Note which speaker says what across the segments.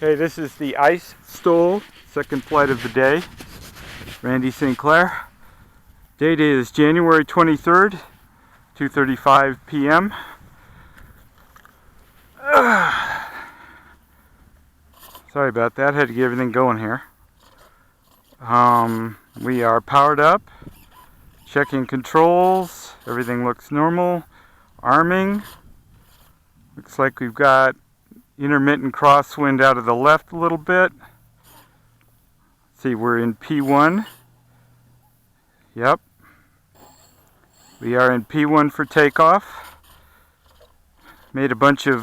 Speaker 1: Okay, this is the ICE-STOL, second flight of the day. Randy St. Clair. Date is January 23rd, 2:35 p.m. Sorry about that, had to get everything going here. We are powered up, checking controls, everything looks normal. Arming, looks like we've got intermittent crosswind out of the left a little bit. Let's see, we're in P1. Yep. We are in P1 for takeoff. Made a bunch of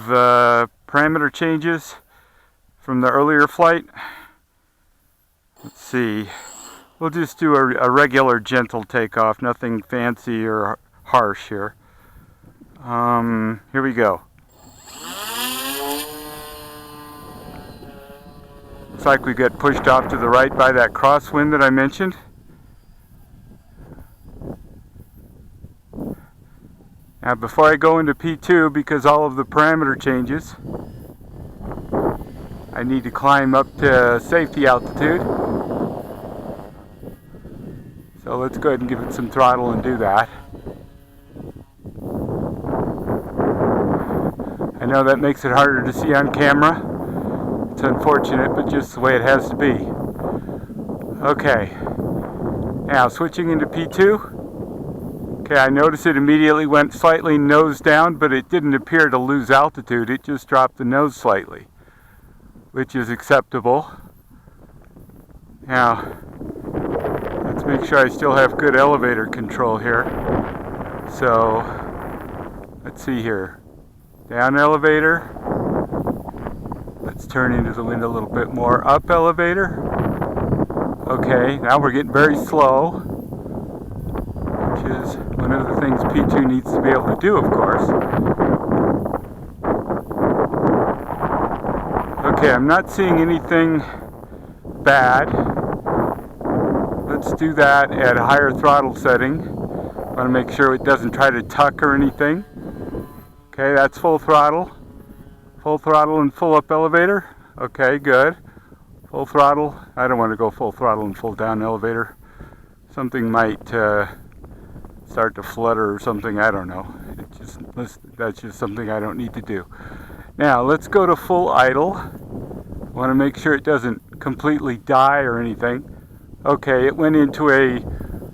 Speaker 1: parameter changes from the earlier flight. Let's see. We'll just do a regular gentle takeoff, nothing fancy or harsh here. Here we go. Looks like we get pushed off to the right by that crosswind that I mentioned. Now before I go into P2, because all of the parameter changes, I need to climb up to safety altitude. So let's go ahead and give it some throttle and do that. I know that makes it harder to see on camera. It's unfortunate, but just the way it has to be. Okay, now switching into P2. Okay, I noticed it immediately went slightly nose down, but it didn't appear to lose altitude. It just dropped the nose slightly, which is acceptable. Now, let's make sure I still have good elevator control here. So, let's see here. Down elevator. Let's turn into the wind a little bit more. Up elevator. Okay, now we're getting very slow, which is one of the things P2 needs to be able to do, of course. Okay, I'm not seeing anything bad. Let's do that at a higher throttle setting. I want to make sure it doesn't try to tuck or anything. Okay, that's full throttle. Full throttle and full up elevator. Okay, good. Full throttle. I don't want to go full throttle and full down elevator. Something might start to flutter or something. I don't know. That's just something I don't need to do. Now, let's go to full idle. I want to make sure it doesn't completely die or anything. Okay, it went into a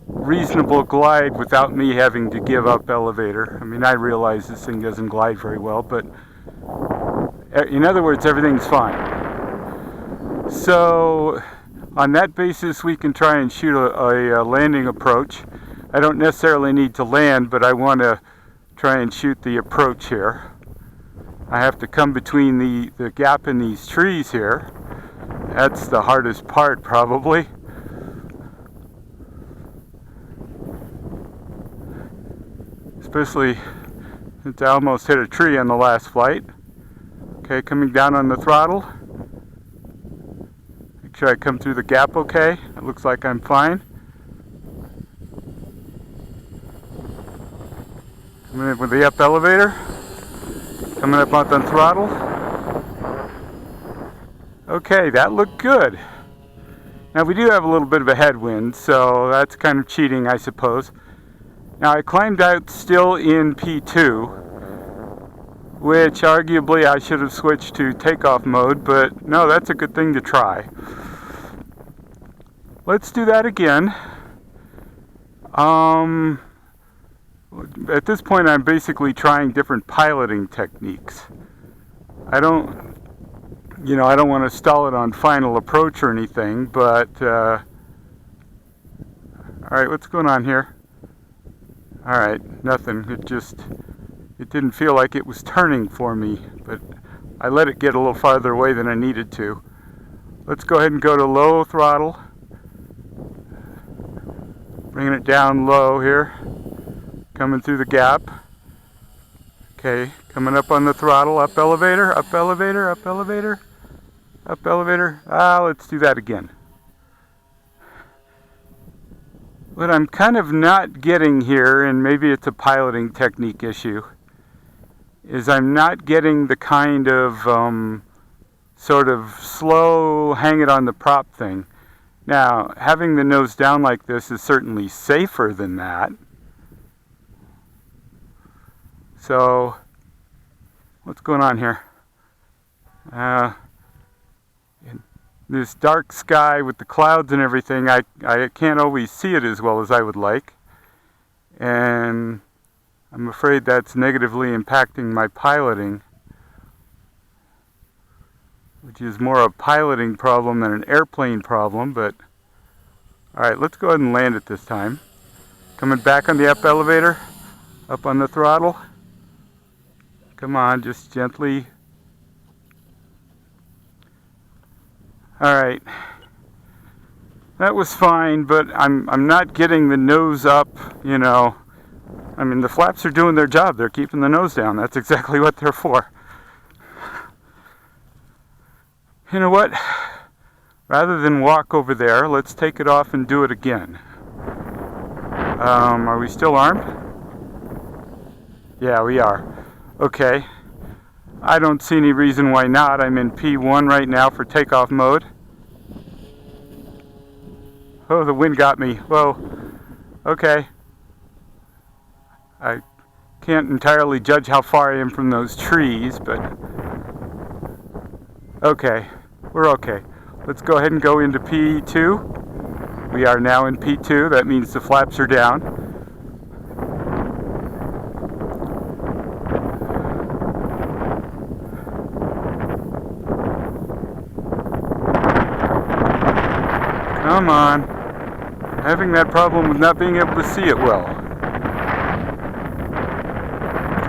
Speaker 1: reasonable glide without me having to give up elevator. I mean, I realize this thing doesn't glide very well, but in other words, everything's fine. So, on that basis, we can try and shoot a landing approach. I don't necessarily need to land, but I want to try and shoot the approach here. I have to come between the gap in these trees here. That's the hardest part, probably. Especially since I almost hit a tree on the last flight. Okay, coming down on the throttle. Make sure I come through the gap okay. It looks like I'm fine. Coming in with the up elevator. Coming up on the throttle. Okay, that looked good. Now we do have a little bit of a headwind, so that's kind of cheating, I suppose. Now I climbed out still in P2, which arguably I should have switched to takeoff mode, but no, that's a good thing to try. Let's do that again. At this point I'm basically trying different piloting techniques. I don't want to stall it on final approach or anything, but alright, what's going on here? Alright, nothing. It didn't feel like it was turning for me, but I let it get a little farther away than I needed to. Let's go ahead and go to low throttle. Bringing it down low here. Coming through the gap. Okay, coming up on the throttle. Up elevator, up elevator, up elevator, up elevator. Let's do that again. What I'm kind of not getting here, and maybe it's a piloting technique issue, is I'm not getting the kind of sort of slow, hang it on the prop thing. Now, having the nose down like this is certainly safer than that. So, what's going on here? This dark sky with the clouds and everything, I can't always see it as well as I would like. And I'm afraid that's negatively impacting my piloting, which is more a piloting problem than an airplane problem, but alright, let's go ahead and land it this time. Coming back on the up elevator, up on the throttle. Come on, just gently. Alright. That was fine, but I'm not getting the nose up, you know. I mean, the flaps are doing their job. They're keeping the nose down. That's exactly what they're for. You know what? Rather than walk over there, let's take it off and do it again. Are we still armed? Yeah, we are. Okay. I don't see any reason why not. I'm in P1 right now for takeoff mode. Oh, the wind got me. Whoa. Okay. I can't entirely judge how far I am from those trees, but okay. We're okay. Let's go ahead and go into P2. We are now in P2. That means the flaps are down. Come on. I'm having that problem with not being able to see it well.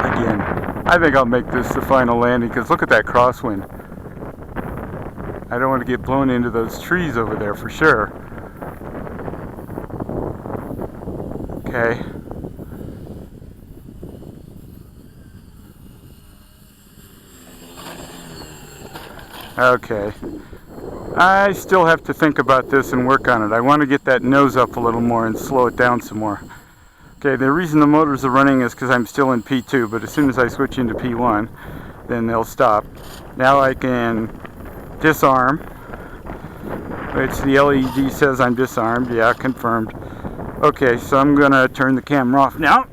Speaker 1: Again, I think I'll make this the final landing because look at that crosswind. I don't want to get blown into those trees over there for sure. Okay. Okay. I still have to think about this and work on it. I want to get that nose up a little more and slow it down some more. Okay, the reason the motors are running is because I'm still in P2, but as soon as I switch into P1, then they'll stop. Now I can disarm, which the LED says I'm disarmed. Yeah, confirmed. Okay, so I'm going to turn the camera off now.